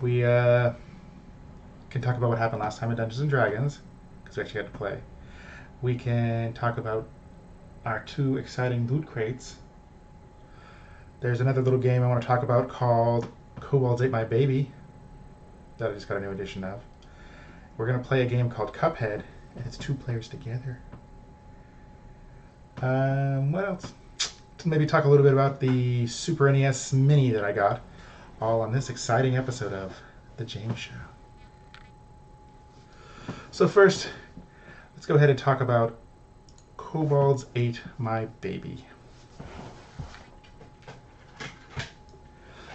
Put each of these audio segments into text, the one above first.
We can talk about what happened last time in Dungeons and Dragons, because we actually had to play. We can talk about our two exciting loot crates. There's another little game I want to talk about called Kobolds Ate My Baby that I just got a new edition of. We're going to play a game called Cuphead, and it's 2 players together. What else? Maybe talk a little bit about the Super NES Mini that I got, all on this exciting episode of The James Show. So first, let's go ahead and talk about Kobolds Ate My Baby.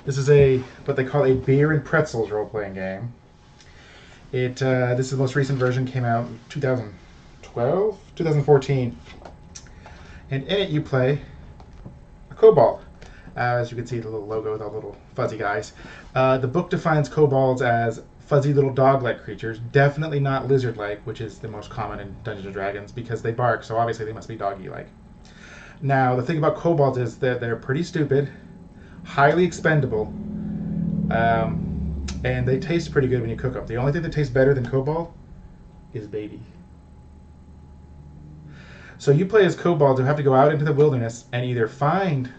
This is what they call a beer and pretzels role-playing game. This is the most recent version, came out in 2014. And in it you play a kobold. As you can see, the little logo with all the little fuzzy guys. The book defines kobolds as fuzzy little dog-like creatures, definitely not lizard-like, which is the most common in Dungeons & Dragons, because they bark, so obviously they must be doggy-like. Now, the thing about kobolds is that they're pretty stupid, highly expendable, and they taste pretty good when you cook them. The only thing that tastes better than kobold is baby. So you play as kobolds who have to go out into the wilderness and either find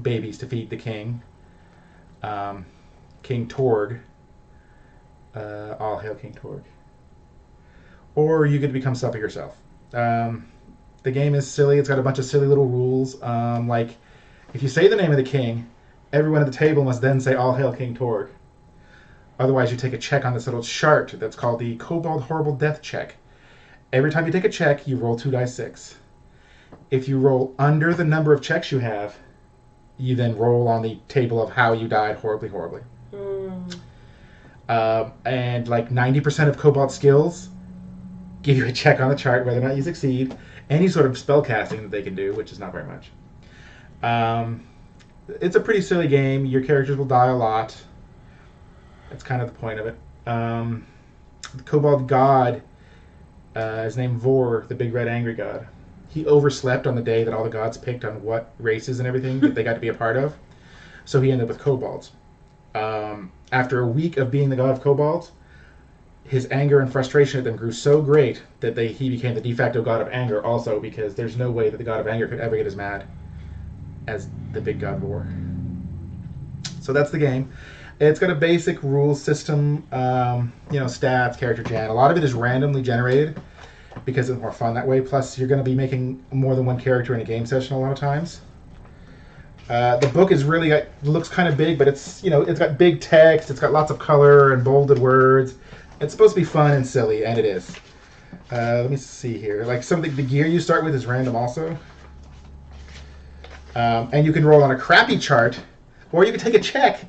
babies to feed the king, King Torg, all hail King Torg, or you get to become supper yourself. The game is silly. It's got a bunch of silly little rules, like if you say the name of the king, everyone at the table must then say all hail King Torg. Otherwise, you take a check on this little chart that's called the Kobold Horrible Death Check. Every time you take a check, you roll 2d6. If you roll under the number of checks you have, you then roll on the table of how you died horribly. And like 90% of kobold skills give you a check on the chart whether or not you succeed. Any sort of spell casting that they can do, which is not very much. It's a pretty silly game. Your characters will die a lot. That's kind of the point of it. The kobold god is named Vor, the big red angry god. He overslept on the day that all the gods picked on what races and everything that they got to be a part of. So he ended up with kobolds. After a week of being the god of kobolds, his anger and frustration at them grew so great that he became the de facto god of anger also, because there's no way that the god of anger could ever get as mad as the big god Vor. So that's the game. It's got a basic rules system, stats, character gen. A lot of it is randomly generated because it's more fun that way. Plus, you're going to be making more than one character in a game session a lot of times. The book is looks kind of big, but it's got big text. It's got lots of color and bolded words. It's supposed to be fun and silly, and it is. Let me see here. Like the gear you start with is random also. And you can roll on a crappy chart, or you can take a check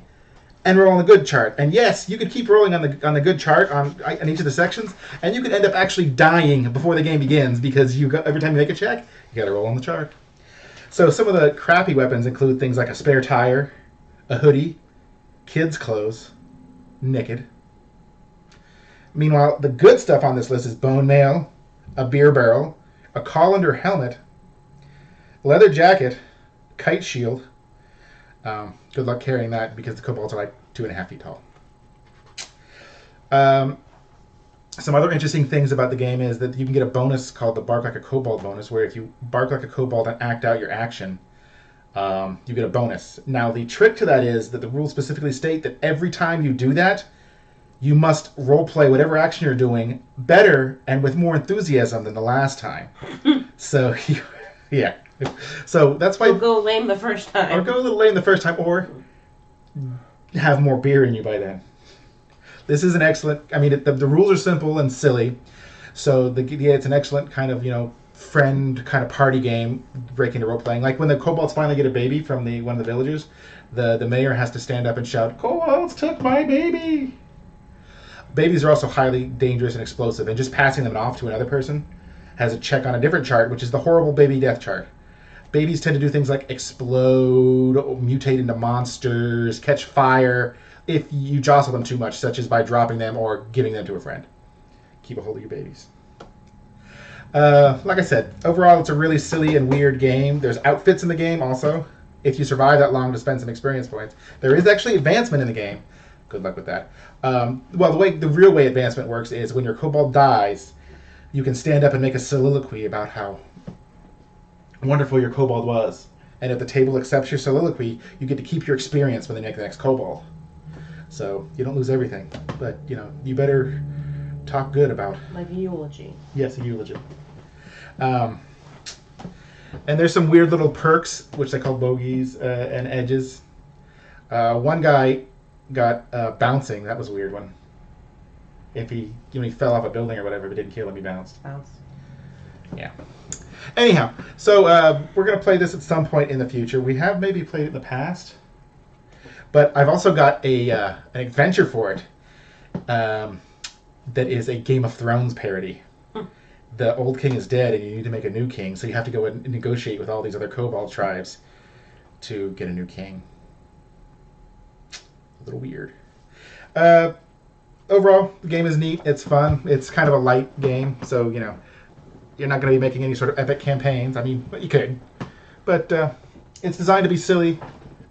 and roll on the good chart. And yes, you could keep rolling on the good chart on each of the sections, and you could end up actually dying before the game begins because every time you make a check, you got to roll on the chart. So some of the crappy weapons include things like a spare tire, a hoodie, kids' clothes, naked. Meanwhile, the good stuff on this list is bone mail, a beer barrel, a colander helmet, leather jacket, kite shield. Good luck carrying that because the kobolds are like 2.5 feet tall. Some other interesting things about the game is that you can get a bonus called the Bark Like a Kobold bonus, where if you bark like a kobold and act out your action, you get a bonus. Now, the trick to that is that the rules specifically state that every time you do that, you must roleplay whatever action you're doing better and with more enthusiasm than the last time. So, yeah. So that's why... Or go lame the first time. Or go a little lame the first time, or have more beer in you by then. This is an excellent... I mean, the rules are simple and silly. So it's an excellent kind of, friend kind of party game, break into role-playing. Like when the kobolds finally get a baby from one of the villagers, the mayor has to stand up and shout, "Kobolds took my baby!" Babies are also highly dangerous and explosive, and just passing them off to another person has a check on a different chart, which is the horrible baby death chart. Babies tend to do things like explode, mutate into monsters, catch fire, if you jostle them too much, such as by dropping them or giving them to a friend. Keep a hold of your babies. Like I said, overall it's a really silly and weird game. There's outfits in the game also. if you survive that long to spend some experience points. There is actually advancement in the game. Good luck with that. Well, the real way advancement works is when your kobold dies, you can stand up and make a soliloquy about how wonderful your kobold was. And if the table accepts your soliloquy, you get to keep your experience when they make the next kobold. So you don't lose everything, but you better talk good about. Like a eulogy. Yes, a eulogy. And there's some weird little perks, which they call bogeys and edges. One guy got bouncing. That was a weird one. If he fell off a building or whatever, but didn't kill him, he bounced. Bounce. Yeah. Anyhow, so we're going to play this at some point in the future. We have maybe played it in the past, but I've also got an adventure for it that is a Game of Thrones parody. The old king is dead, and you need to make a new king, so you have to go and negotiate with all these other kobold tribes to get a new king. A little weird. Overall, the game is neat. It's fun. It's kind of a light game, so, you're not going to be making any sort of epic campaigns. I mean, you could. But it's designed to be silly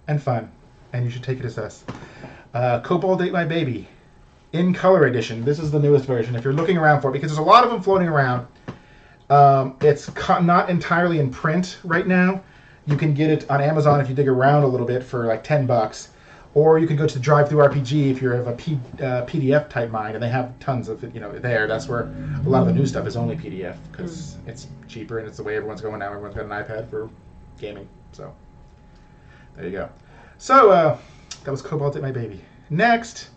and fun, and you should take it as us. Kobold Ate My Baby. In Color Edition. This is the newest version. If you're looking around for it, because there's a lot of them floating around. It's not entirely in print right now. You can get it on Amazon if you dig around a little bit for like $10. Or you can go to the Drive-Thru-RPG if you have a PDF type mind, and they have tons of it, there. That's where a lot of the new stuff is only PDF, because it's cheaper and it's the way everyone's going now. Everyone's got an iPad for gaming, so there you go. So that was Kobold Ate My Baby. Next,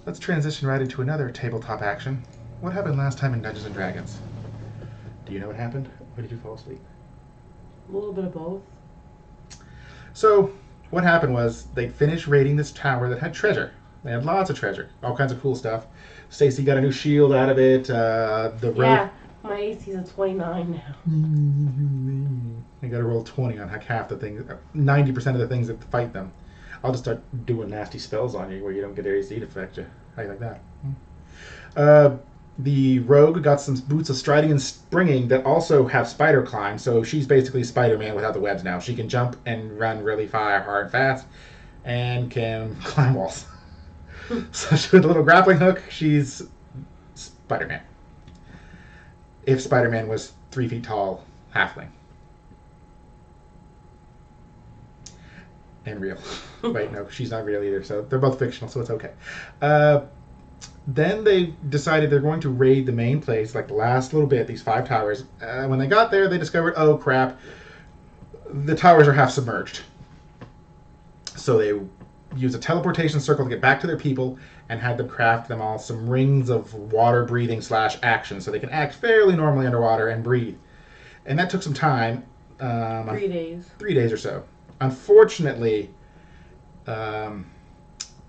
let's transition right into another tabletop action. What happened last time in Dungeons and Dragons? Do you know what happened, or did you fall asleep? A little bit of both. So what happened was they finished raiding this tower that had treasure. They had lots of treasure, all kinds of cool stuff. Stacy got a new shield out of it. Yeah, my AC's a 29 now. I got to roll 20 on half the things, 90% of the things that fight them. I'll just start doing nasty spells on you where you don't get their AC to affect you. How you like that? The rogue got some boots of striding and springing that also have spider climb, so she's basically Spider-Man without the webs now. She can jump and run really hard and fast, and can climb walls. So with a little grappling hook, she's Spider-Man. If Spider-Man was 3 feet tall, halfling. And real. Wait, no, she's not real either, so they're both fictional, so it's okay. Then they decided they're going to raid the main place, like the last little bit, these 5 towers. When they got there, they discovered, oh crap, the towers are half submerged. So they used a teleportation circle to get back to their people and had them craft them all some rings of water breathing / action so they can act fairly normally underwater and breathe. And that took some time. 3 days. 3 days or so. Unfortunately,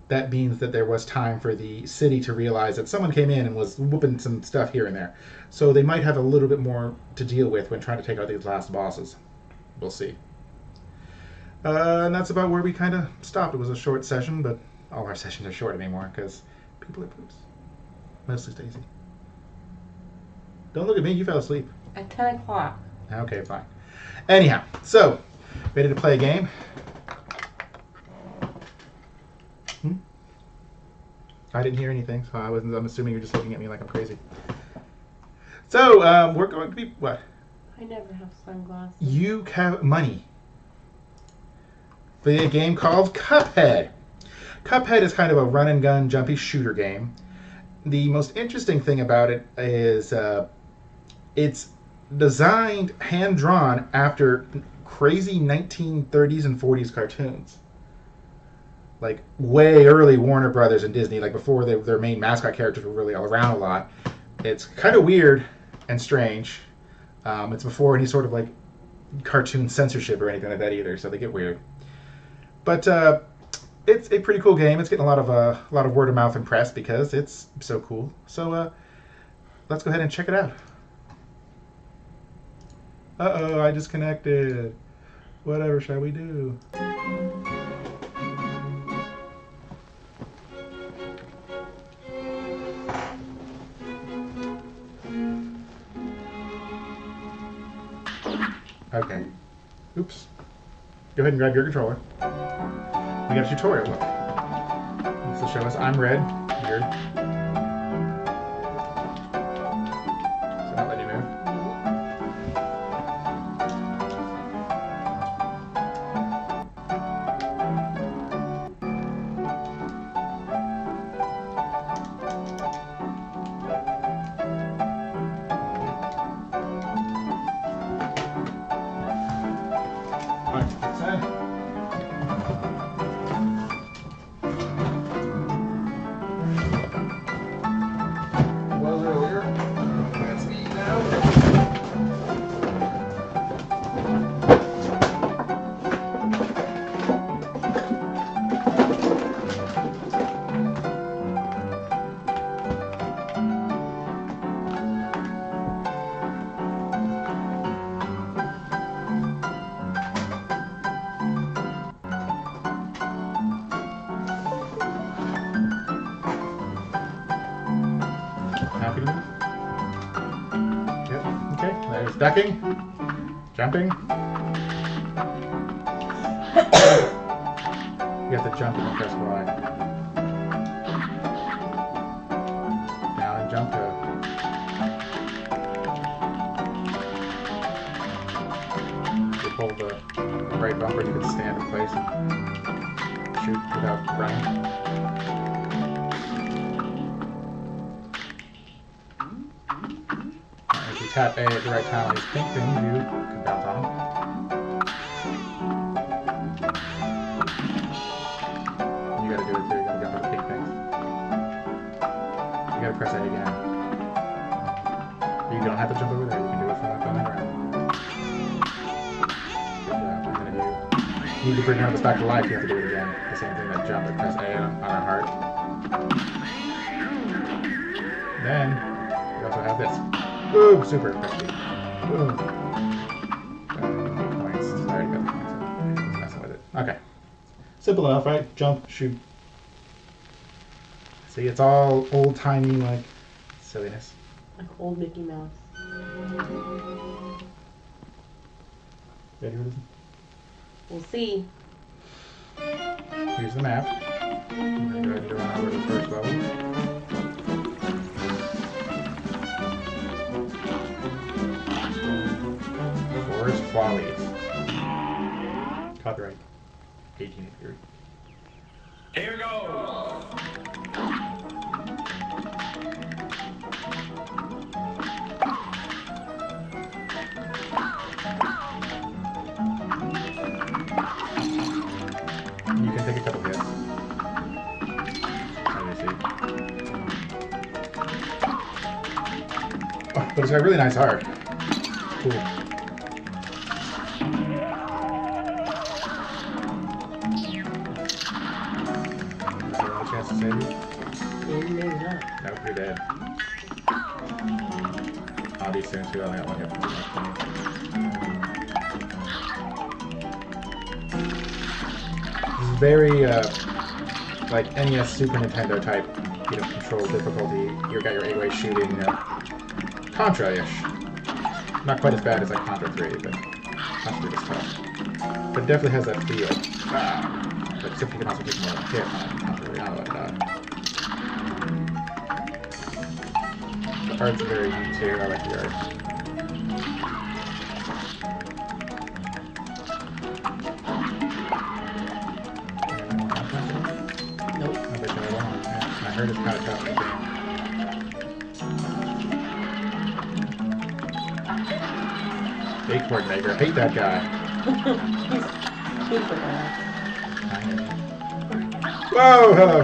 that means that there was time for the city to realize that someone came in and was whooping some stuff here and there. So they might have a little bit more to deal with when trying to take out these last bosses. We'll see. And that's about where we kind of stopped. It was a short session, but all our sessions are short anymore because people are poops. Mostly Stacy. Don't look at me. You fell asleep. At 10 o'clock. Okay, fine. Anyhow, so ready to play a game? I didn't hear anything, so I'm assuming you're just looking at me like I'm crazy. So, we're going to be, what? I never have sunglasses. You have money. For a game called Cuphead. Cuphead is kind of a run-and-gun, jumpy shooter game. The most interesting thing about it is it's designed, hand-drawn after crazy 1930s and 40s cartoons. Like way early Warner Brothers and Disney, like before their main mascot characters were really all around a lot. It's kind of weird and strange. It's before any sort of like cartoon censorship or anything like that either, so they get weird. But it's a pretty cool game. It's getting a lot of word of mouth and press because it's so cool. So let's go ahead and check it out. Uh-oh, I disconnected. Whatever shall we do? Okay. Oops. Go ahead and grab your controller. We got a tutorial book. This will show us I'm red, you're... So not letting you move. Happy to move? Yep. Okay. There's ducking. Jumping. You have to jump and press Y. Down and jump to. If you hold the right bumper, you can stand in place and shoot without running. If you tap A at the right time on these pink things, you can bounce on them. You gotta do it too, you gotta jump on the pink things. You gotta press A again. You don't have to jump over there, you can do it from up on the ground. Good job. And then if you need to bring this back to life, you have to do it again. The same thing, that jump and press A on our heart. Then, you also have this. Boom! Super crispy. Boom. Points. I already got the points. Just messing with it. Okay. Simple enough, right? Jump, shoot. See, it's all old-timey, like, silliness. Like old Mickey Mouse. Ready for this? We'll see. Here's the map. I'm going to go ahead and run over to the first level. Forest Follies. Copyright 1883. Here goes! You can take a couple hits. As you see. Oh, but it's got really nice art. Cool. Chance to save you? Maybe not. Nope, you're dead. I'll be soon too. I only got one hit from This is very like NES Super Nintendo type, you know, control difficulty. You've got your 8-way shooting, Contra-ish. Not quite as bad as like Contra 3, but Contra 3 is tough. But it definitely has that feel. But except you can also take more hit on Contra 3. I don't know about that. The art's very neat too. I like the art. Nope. I bet you I won't. Yeah. I heard it's kind of tough in the game. Acorn Maker. I hate that guy. He's super bad. Whoa! Hello!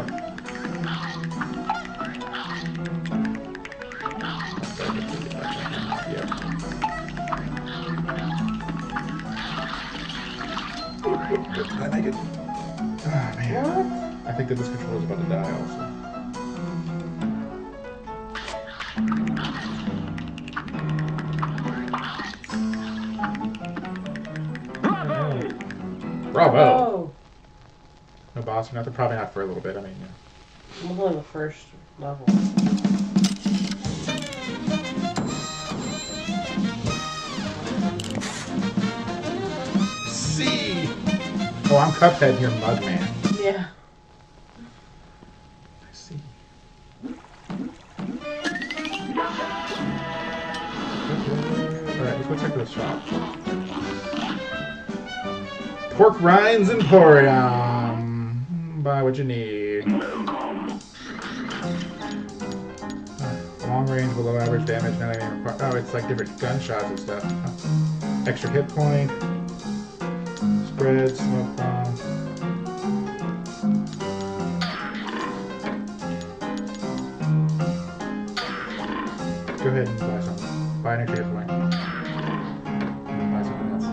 Yep. Did I make it? Ah, man. What? I think that this controller is about to die also. Bravo! Oh. No boss or nothing? Probably not for a little bit. I mean, yeah. I'm only the first level. C! I'm Cuphead and you're Mugman. Yeah. I see. Alright, let's go check this shop. Pork rinds Emporium. Buy what you need. Long range, below average damage, not even required. Oh, it's like different gunshots and stuff. Extra hit point. Spread, smoke bomb. Go ahead and buy something. Buy an extra hit point. Buy something else.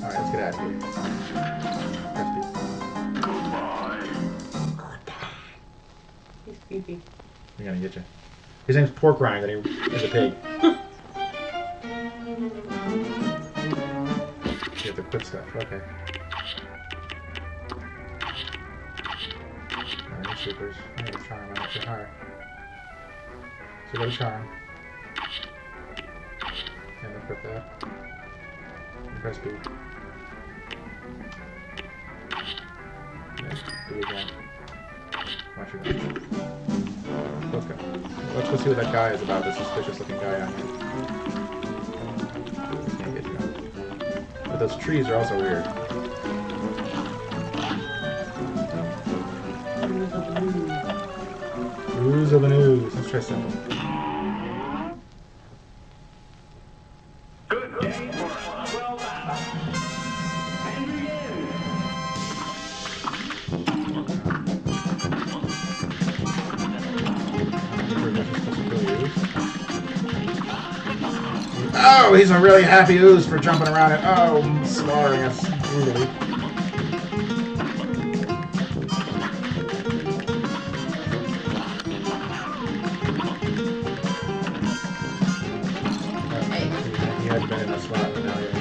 Alright, let's get out of here. He's creepy. We're gonna get you. His name's Pork Rind, and he is a pig. You have to put stuff. Okay. Alright, supers. I need a charm. I'm not too high. So go to charm. And equip that. And press B. Yes, B again. Watch your back. Let's go. Let's go see what that guy is about, this suspicious looking guy out here. Can't get you. But those trees are also weird. Ooze of an ooze. Let's try simple. Good day for a 12 hour. And begin. Oh, he's a really happy ooze for jumping around and slaughtering us brutally. He had been in a slot, but now he is.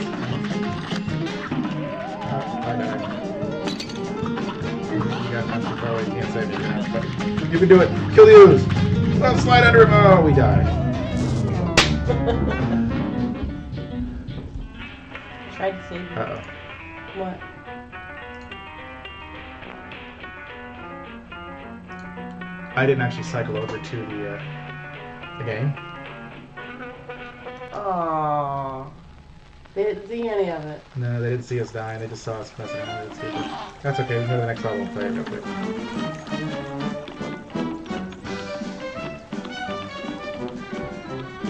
I died. You got nothing far away, you can't save me now, but you can do it. Kill the ooze! Well, slide under him! Oh, we died. Tried to save you. Uh-oh. What? I didn't actually cycle over to the game. Aww. They didn't see any of it. No, they didn't see us dying. They just saw us messing around. They didn't see it. That's okay. We can go to the next level and play it real quick.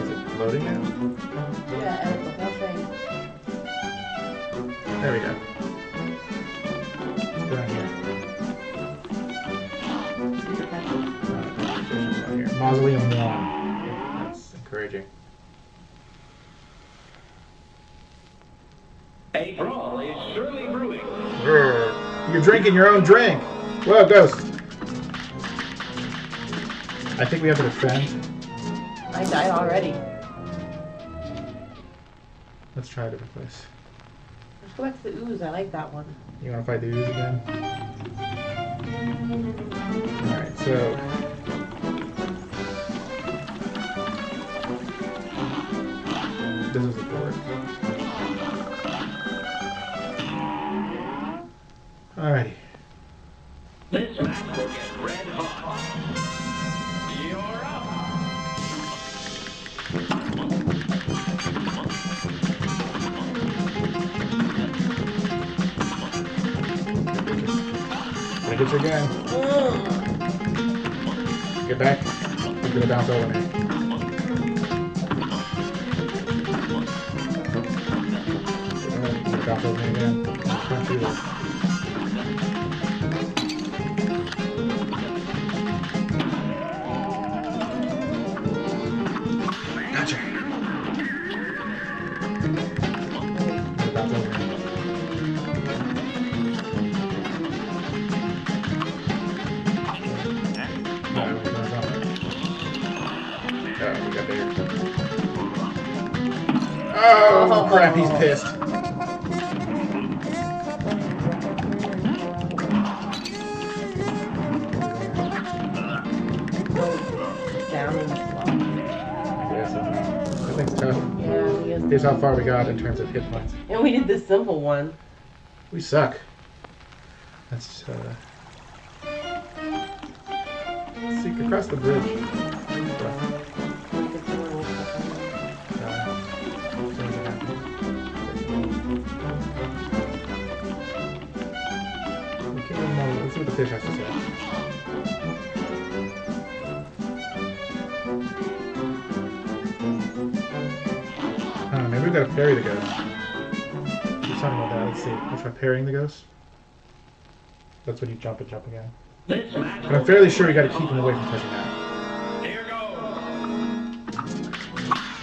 Is it loading now? Yeah, and the whole thing. There we go. Let's go down here. Mausoleum 1. That's encouraging. A brawl is surely brewing. You're drinking your own drink. Whoa, ghost. I think we have to defend. I died already. Let's try a different place. Let's go back to the ooze. I like that one. You want to fight the ooze again? Alright, so... this is the board. Alrighty. This match will get red hot. You're Gonna get you again. Get back. He's gonna bounce over me. He's gonna bounce over me again. Punch you there. Gotcha. Gonna bounce over me. Oh, crap, he's pissed. Down in the slot. Yes, that thing's tough. Yeah, he is. Here's how far we got in terms of hit points. And we did the simple one. We suck. Let's see, across the bridge. Let's see what the fish has to say. Maybe we've got to parry the ghost. We're talking about that. Let's see. Let's try parrying the ghost. That's when you jump and jump again. But I'm fairly sure you got to keep him away from touching that. Here goes.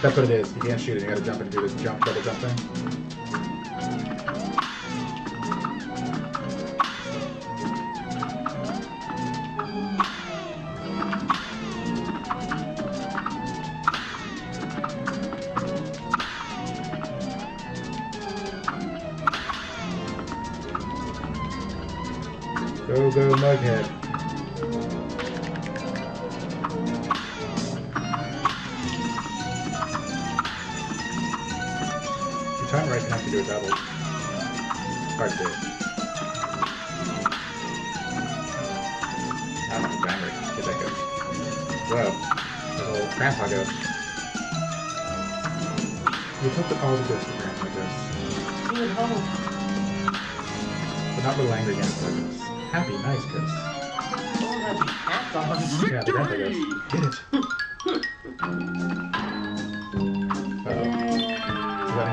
That's what it is. You can't shoot it. You got to jump and do this jump, double jump thing. Go, go, Mughead. If you time right, you have to do a double. Hard to do it. I don't know, bang right. Get that ghost. Whoa. The little grandpa ghost. You hope that all the ghosts are grandpa ghosts. You would hope. But not little angry grandpa ghosts. Happy, nice ghost. Oh, that's hats on. Yeah, the grandpa ghost. Hit it. Uh-oh. Is that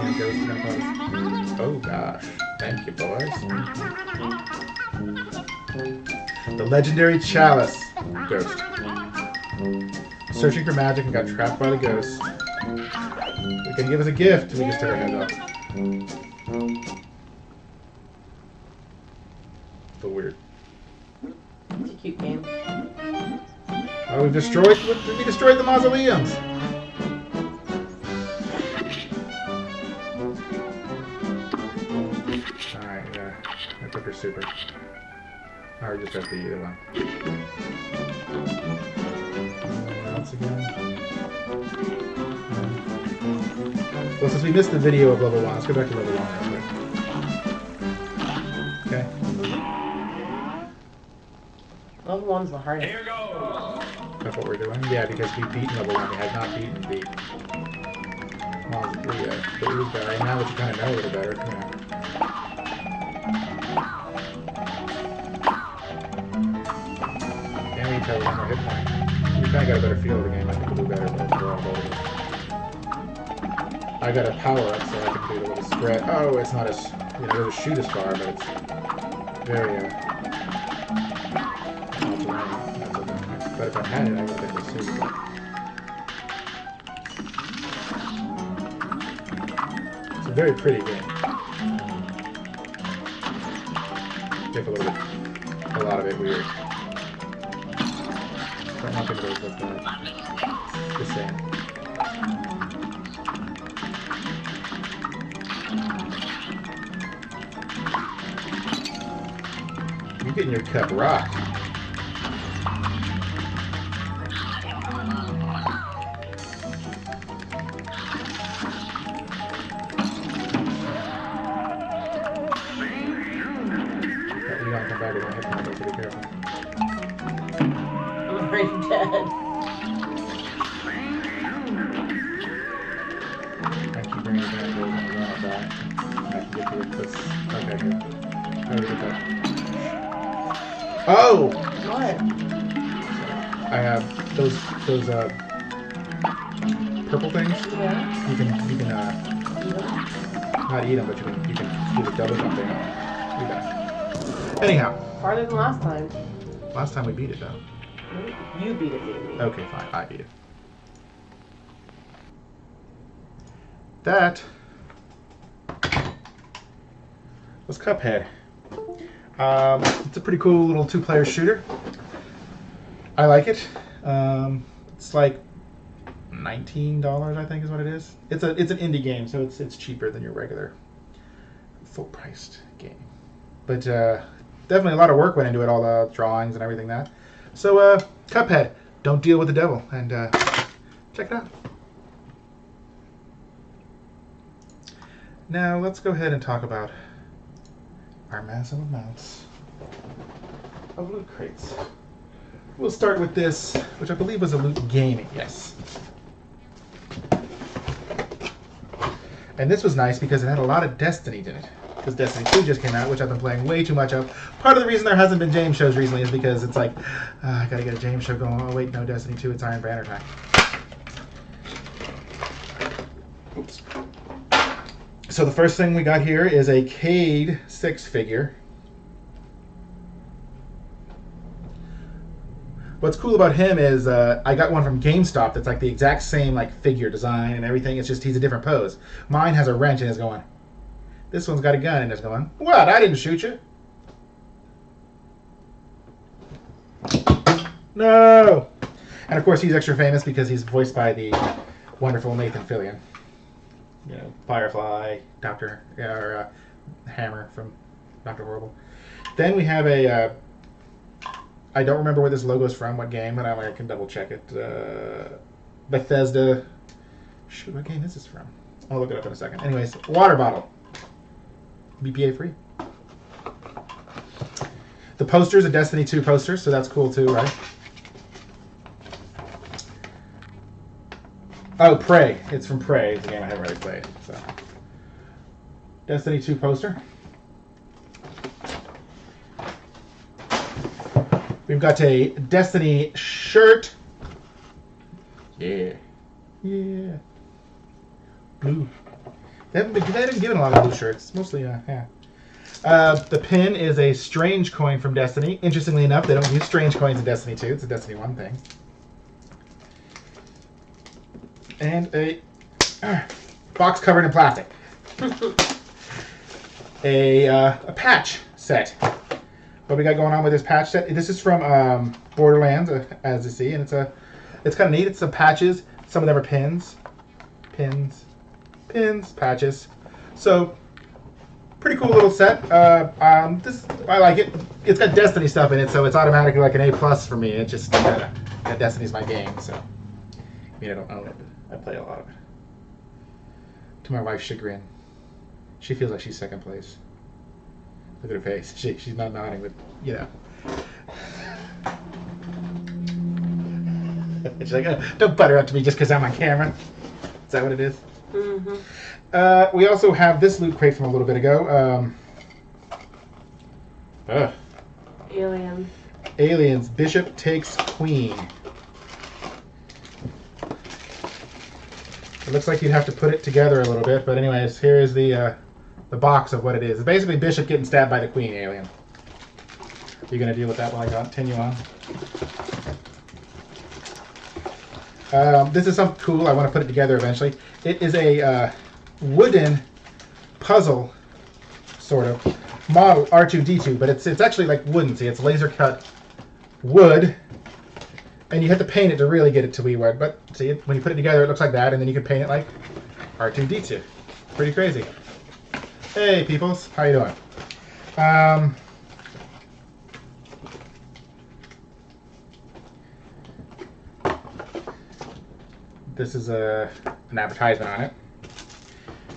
any ghost grandpas? Oh gosh. Thank you, boys. The legendary Chalice ghost. Searching for magic and got trapped by the ghost. They're gonna give us a gift. We just took our heads off. So weird. It's a cute game. Oh, we destroyed the mausoleums. Alright, yeah. I took her super. Or just have to either one. Once again. Well, since we missed the video of level 1, let's go back to level 1 real quick. Okay. Level 1's the hardest. Here goes. That's what we're doing? Yeah, because we've beaten level 1. We have not beaten the mausoleum yet. But we guy, now that you kind of know a little better, come on. Can't even tell one more hit point. We kind of got a better feel of the game. I think we'll do better overall. I got a power up so I can do the little spread. Oh, it's not as, you know, it doesn't shoot as far, but it's very, but if I had it, I would have been super. It's a very pretty game. Take a little bit, a lot of it weird. But nothing really look bad. Just saying. You're getting your cup rocked. I'm already dead. I keep bringing it back to the die. I can get to it this. Okay, good. How do we get that? Oh! What? I have those purple things. Yeah. You can Eat 'em? not eat them, but you can do the double jump thing. Do that. Anyhow, Farther than last time. last time we beat it though. You beat it, baby. Okay, fine. I beat it. That was Cuphead. It's a pretty cool little two-player shooter. I like it. It's like $19, I think, is what it is. It's an indie game, so it's cheaper than your regular full-priced game. But definitely a lot of work went into it, all the drawings and everything that. So Cuphead, don't deal with the devil, and check it out. Now let's go ahead and talk about our massive amounts of loot crates. We'll start with this, which I believe was a Loot Gaming, yes. And this was nice because it had a lot of Destiny in it. Because Destiny 2 just came out, which I've been playing way too much of. Part of the reason there hasn't been James shows recently is because it's like, I gotta get a James show going. Oh wait, no, Destiny 2, it's Iron Banner time. Oops. So the first thing we got here is a Cayde 6 figure. What's cool about him is I got one from GameStop that's like the exact same like figure design and everything. It's just he's a different pose. Mine has a wrench and is going. This one's got a gun and is going. What? I didn't shoot you. No. And of course he's extra famous because he's voiced by the wonderful Nathan Fillion. You know, Firefly, Hammer from Dr. Horrible. Then we have a. I don't remember where this logo is from, what game, but I can double check it. Bethesda. Shoot, what game is this from? I'll look it up in a second. Anyways, water bottle. BPA free. The poster is a Destiny 2 poster, so that's cool too, right? Oh, Prey. It's from Prey. It's a game I haven't really played. So, Destiny 2 poster. We've got a Destiny shirt. Yeah. Yeah. Blue. They haven't given a lot of blue shirts. Mostly, yeah. The pin is a strange coin from Destiny. Interestingly enough, they don't use strange coins in Destiny 2. It's a Destiny 1 thing. And a box covered in plastic. a patch set. What we got going on with this patch set? This is from Borderlands, as you see, and it's kind of neat. It's some patches. Some of them are pins, patches. So pretty cool little set. This I like it. It's got Destiny stuff in it, so it's automatically like an A+ for me. It just Destiny's my game, so I mean I don't own it, but I play a lot of it. To my wife's chagrin, she feels like she's second place. Look at her face. She's not nodding, but you know. She's like, oh, don't butter up to me just because I'm on camera. Is that what it is? Mm-hmm. We also have this loot crate from a little bit ago. Aliens. Bishop takes Queen. It looks like you'd have to put it together a little bit, but anyways, here is the box of what it is. It's basically Bishop getting stabbed by the Queen alien. You're going to deal with that while I continue on. This is something cool. I want to put it together eventually. It is a wooden puzzle, sort of, model R2-D2, but it's actually like wooden. See, it's laser cut wood, and you have to paint it to really get it to be wet. But see, when you put it together, it looks like that, and then you can paint it like R2-D2. Pretty crazy. Hey, peoples, how you doing? This is an advertisement on it.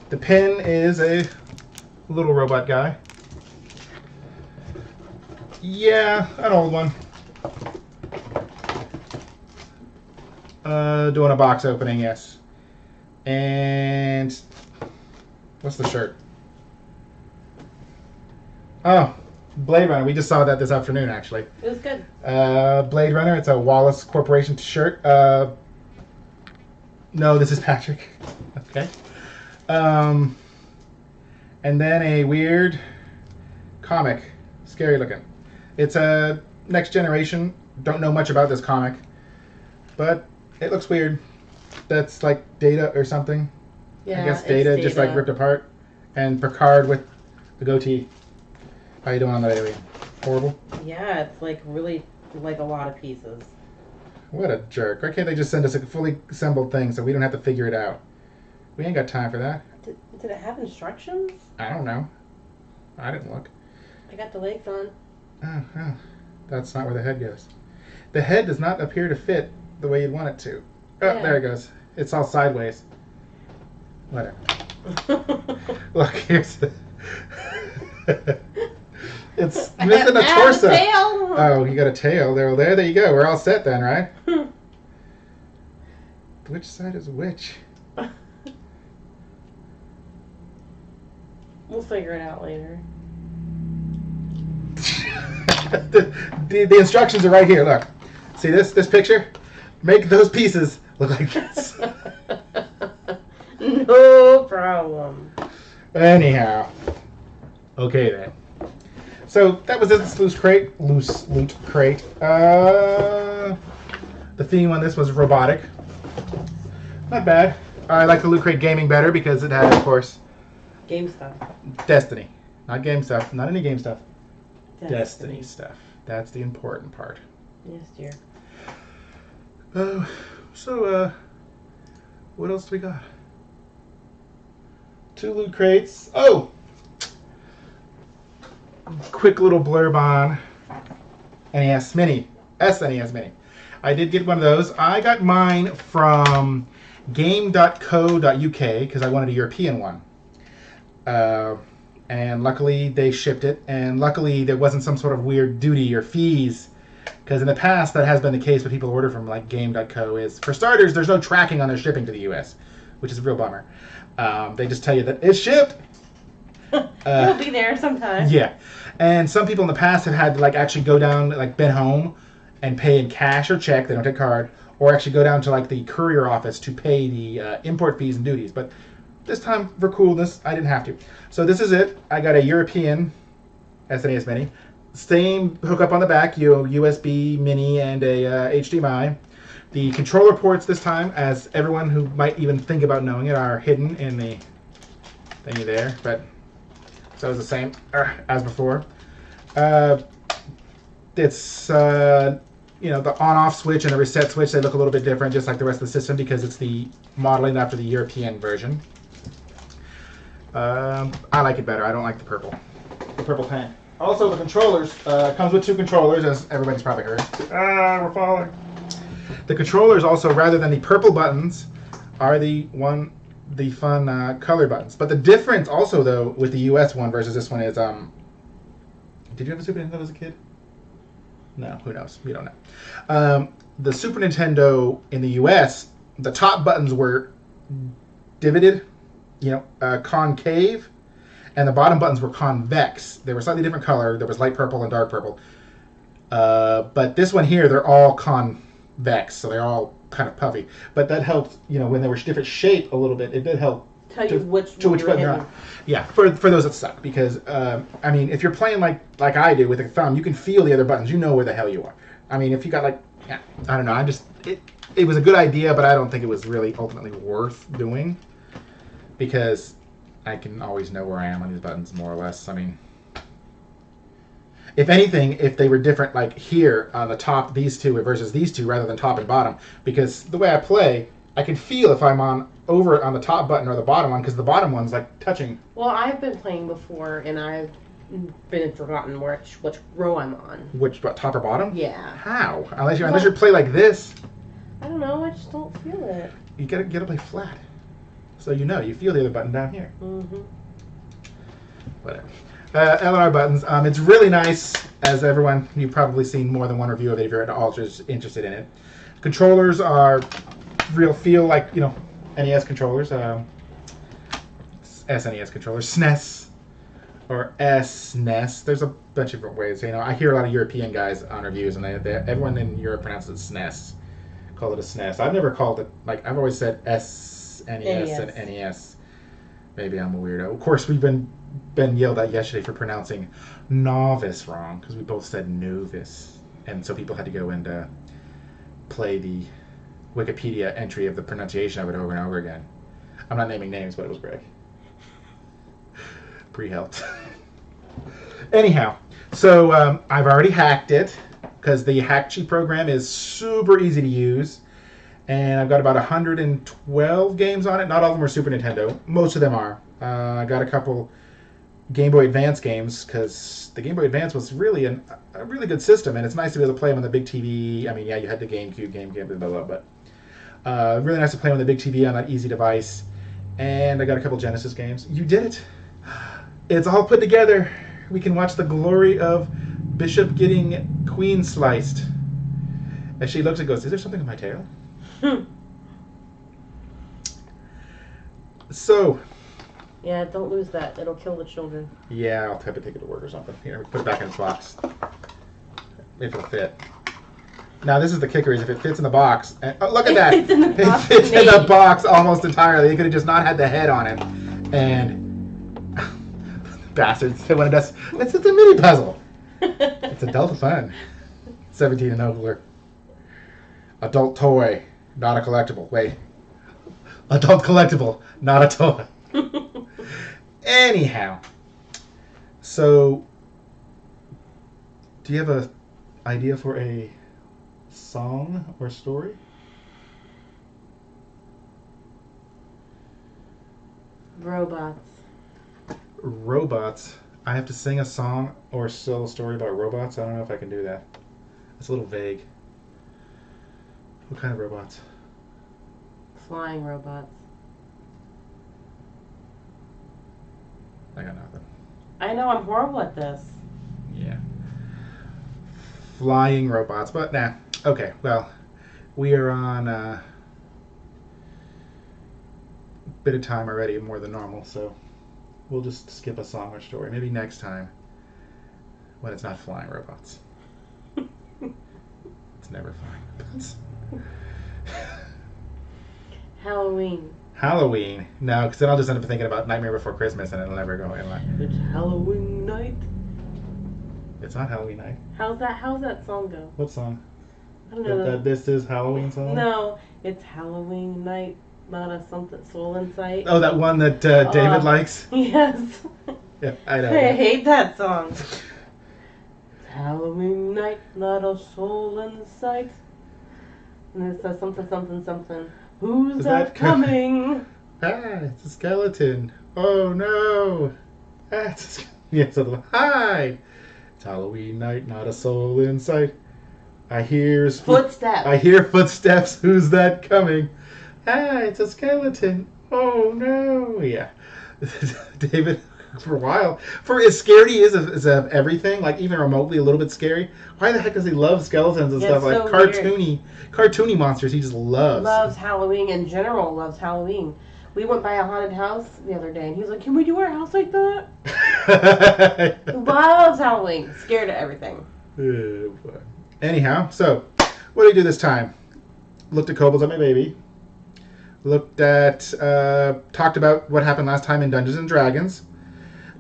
The pin is a little robot guy. Yeah, an old one. Doing a box opening, yes. And what's the shirt? Oh, Blade Runner. We just saw that this afternoon, actually. It was good. Blade Runner. It's a Wallace Corporation shirt. No, this is Patrick. Okay. And then a weird comic. Scary looking. It's a Next Generation. Don't know much about this comic. But it looks weird. That's like Data or something. Yeah, I guess Data just like ripped apart. And Picard with the goatee. How you doing on that alien? Horrible? Yeah, it's like really like a lot of pieces. What a jerk. Why can't they just send us a fully assembled thing so we don't have to figure it out? We ain't got time for that. Did it have instructions? I don't know. I didn't look. I got the legs on. Oh, that's not where the head goes. The head does not appear to fit the way you'd want it to. Oh, yeah. There it goes. It's all sideways. Whatever. Look, here's the... It's missing a torso. Tail. Oh, you got a tail. There you go. We're all set then, right? Which side is which? We'll figure it out later. the instructions are right here. Look. See this picture? Make those pieces look like this. No problem. Anyhow. Okay then. So that was this loose loot crate. The theme on this was robotic. Not bad. I like the Loot Crate Gaming better because it had, of course, Game stuff. Destiny. Not game stuff. Not any game stuff. Destiny stuff. That's the important part. Yes, dear. So, what else do we got? 2 loot crates. Oh! Quick little blurb on NES Mini. SNES Mini. I did get one of those. I got mine from game.co.uk because I wanted a European one. And luckily they shipped it, and luckily there wasn't some sort of weird duty or fees, because in the past that has been the case when people order from like game.co. is, for starters, there's no tracking on their shipping to the US, which is a real bummer. They just tell you that it's shipped. It'll be there sometime. Yeah, and some people in the past have had to like actually go down, like been home and pay in cash or check, they don't take card, or actually go down to like the courier office to pay the import fees and duties. But this time, for coolness, I didn't have to. So this is it. I got a European SNES Mini. Same hookup on the back, USB Mini and a HDMI. The controller ports this time, as everyone who might even think about knowing it, are hidden in the thingy there. But so it's the same as before. It's the on-off switch and the reset switch, they look a little bit different, just like the rest of the system, because it's the modeling after the European version. I like it better. I don't like the purple pen. Also, the controllers comes with 2 controllers, as everybody's probably heard. We're falling. The controllers also, rather than the purple buttons, are the fun color buttons. But the difference also, though, with the US one versus this one is, did you have a Super Nintendo as a kid? No, who knows? We don't know. The Super Nintendo in the US, the top buttons were divoted, concave, and the bottom buttons were convex. They were slightly different color. There was light purple and dark purple. But this one here, they're all convex, so they're all kind of puffy. But that helped, when they were different shape a little bit, it did help Tell you which button you're on. Yeah, for those that suck, because if you're playing like I do with a thumb, you can feel the other buttons. You know where the hell you are. I mean, if you got I don't know. It was a good idea, but I don't think it was really ultimately worth doing, because I can always know where I am on these buttons more or less. I mean, if anything, if they were different, like here on the top, these 2 versus these 2, rather than top and bottom, because the way I play, I can feel if I'm over on the top button or the bottom one, because the bottom one's like touching. Well, I've been playing before, and I've been forgotten which row I'm on. Which, top or bottom? Yeah. How? Unless you play like this. I don't know. I just don't feel it. You gotta play flat, so you feel the other button down here. Mm-hmm. Whatever. LR buttons. It's really nice, as everyone, you've probably seen more than one review of it if you're at all just interested in it. Controllers are feel like, NES controllers, SNES controllers, SNES, or SNES. There's a bunch of different ways. I hear a lot of European guys on reviews, and everyone in Europe pronounces it SNES. Call it a SNES. I've never called it, I've always said SNES and NES. Maybe I'm a weirdo. Of course, we've been yelled at yesterday for pronouncing novice wrong, because we both said novice, and so people had to go and play the Wikipedia entry of the pronunciation of it over and over again. I'm not naming names, but it was Greg. Pre-helped. Anyhow, so I've already hacked it, because the HackChi program is super easy to use, and I've got about 112 games on it. Not all of them are Super Nintendo. Most of them are. I got a couple Game Boy Advance games, because the Game Boy Advance was really a really good system, and it's nice to be able to play them on the big TV. I mean, yeah, you had the GameCube, blah, blah, blah, but really nice to play on the big TV on that easy device. And I got a couple Genesis games. You did it. It's all put together. We can watch the glory of Bishop getting queen sliced. As she looks and goes, is there something in my tail? So. Yeah, don't lose that. It'll kill the children. Yeah, I'll have to take it to work or something. Here, put it back in its box. If it'll fit. Now, this is the kicker, is if it fits in the box. And, oh, look at that. It fits in the box. It fits in the box almost entirely. They could have just not had the head on it. And bastards, they wanted us. It's a mini puzzle. It's adult fun. 17 and over. Adult toy, not a collectible. Wait. Adult collectible, not a toy. Anyhow. So, do you have a idea for a song or story? Robots. Robots. I have to sing a song or sell a story about robots? I don't know if I can do that. It's a little vague. What kind of robots? Flying robots. I got nothing. I know, I'm horrible at this. Yeah. Flying robots, but nah. Okay, well, we are on a bit of time already, more than normal, so we'll just skip a song or story. Maybe next time when it's not flying robots. It's never flying robots. Halloween. Halloween. No, because then I'll just end up thinking about Nightmare Before Christmas and it'll never go anywhere. It's Halloween night. It's not Halloween night. How's that song go? What song? I don't know. That This Is Halloween song? No, it's Halloween night, not a something soul in sight. Oh, that one that David likes? Yes. Yeah, I know. I hate that song. It's Halloween night, not a soul in sight. And it says something. Who's Is that that coming? Ah, it's a skeleton. Oh no. Ah, it's a yeah, so hi. It's Halloween night, not a soul in sight. I hear Footsteps. I hear footsteps. Who's that coming? Ah, it's a skeleton. Oh no. Yeah. David, for a while, for as scared he is of everything, like even remotely a little bit scary, why the heck does he love skeletons and stuff? It's Like so cartoony monsters he just loves. Loves Halloween in general, loves Halloween. We went by a haunted house the other day and he was like, can we do our house like that? Loves Halloween. Scared of everything. Oh, boy. Anyhow, so what did I do this time? Looked at Kobolds on my baby. Looked at, talked about what happened last time in Dungeons and Dragons.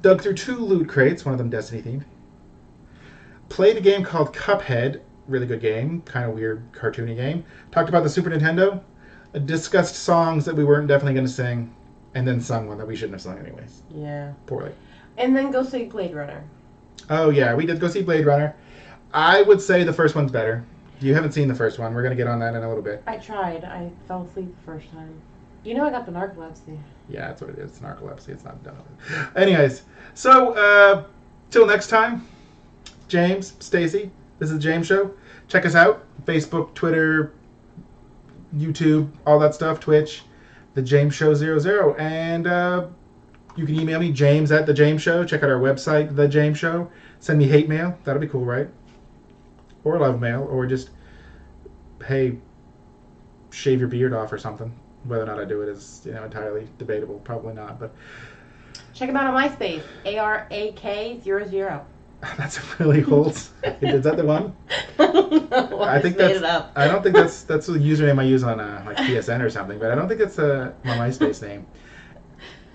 Dug through 2 loot crates, one of them Destiny themed. Played a game called Cuphead, really good game, kind of weird cartoony game. Talked about the Super Nintendo. Discussed songs that we weren't definitely going to sing, and then sung one that we shouldn't have sung anyways. Yeah. Poorly. And then go see Blade Runner. Oh yeah, we did go see Blade Runner. I would say the first one's better. You haven't seen the first one. We're going to get on that in a little bit. I tried. I fell asleep the first time. You know I got the narcolepsy. Yeah, that's what it is. It's narcolepsy. It's not done. Anyways, so till next time, James, Stacy, this is the James Show. Check us out. Facebook, Twitter, YouTube, all that stuff, Twitch, The James Show 00. And you can email me, James at The James Show. Check out our website, The James Show. Send me hate mail. That'll be cool, right? Or love mail. Or just, hey, shave your beard off or something. Whether or not I do it is, entirely debatable. Probably not, but... Check them out on MySpace. ARAK00. That's really old. Is that the one? No, I think that's. made it up. I don't think that's the username I use on like PSN or something, but I don't think that's my MySpace name.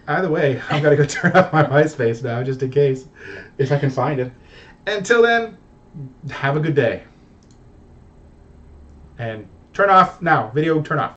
Either way, I've got to go turn off my MySpace now, just in case, if I can find it. Until then, have a good day. And turn off now. Video, turn off.